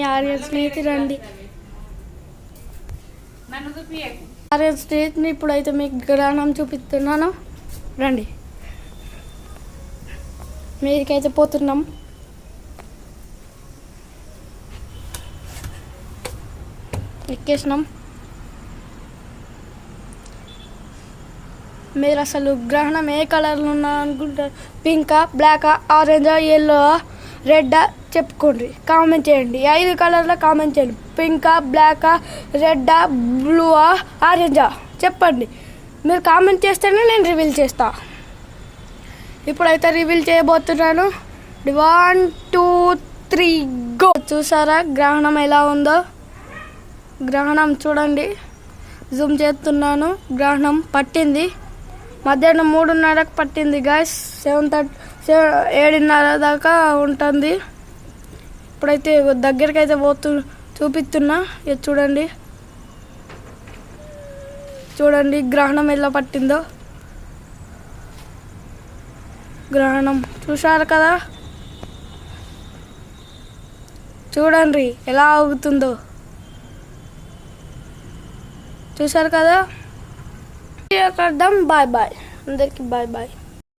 ఆర్యన్ స్నేహితు రండి. ఆర్యన్ స్నేహితుని ఇప్పుడైతే మీకు గ్రహణం చూపిస్తున్నాను రండి. మీదికైతే పోతున్నాం. ఎక్కేసినాం. మీరు అసలు గ్రహణం ఏ కలర్లో ఉన్నా అనుకుంటారు? పింకా, బ్లాకా, ఆరెంజా, ఎల్లో, రెడ్డా చెప్పుకోండి, కామెంట్ చేయండి. 5 కలర్లో కామెంట్ చేయండి. పింకా, బ్లాకా, రెడ్డా, బ్లూవా, ఆరెంజా చెప్పండి. మీరు కామెంట్ చేస్తేనే నేను రివీల్ చేస్తా. ఇప్పుడైతే రివీల్ చేయబోతున్నాను. 1 2 3 గో. చూసారా గ్రహణం ఎలా ఉందో? గ్రహణం చూడండి, జూమ్ చేస్తున్నాను. గ్రహణం పట్టింది మధ్యాహ్నం 3:30కు పట్టింది గాయస్. 7:30 దాకా ఉంటుంది. ఇప్పుడైతే దగ్గరికి అయితే చూపిస్తున్నా. ఇది చూడండి గ్రహణం ఎలా పట్టిందో. గ్రహణం చూశారు కదా, చూడండి ఎలా ఆగుతుందో. చూశారు కదా. బాయ్ బాయ్ అందరికి, బాయ్ బాయ్.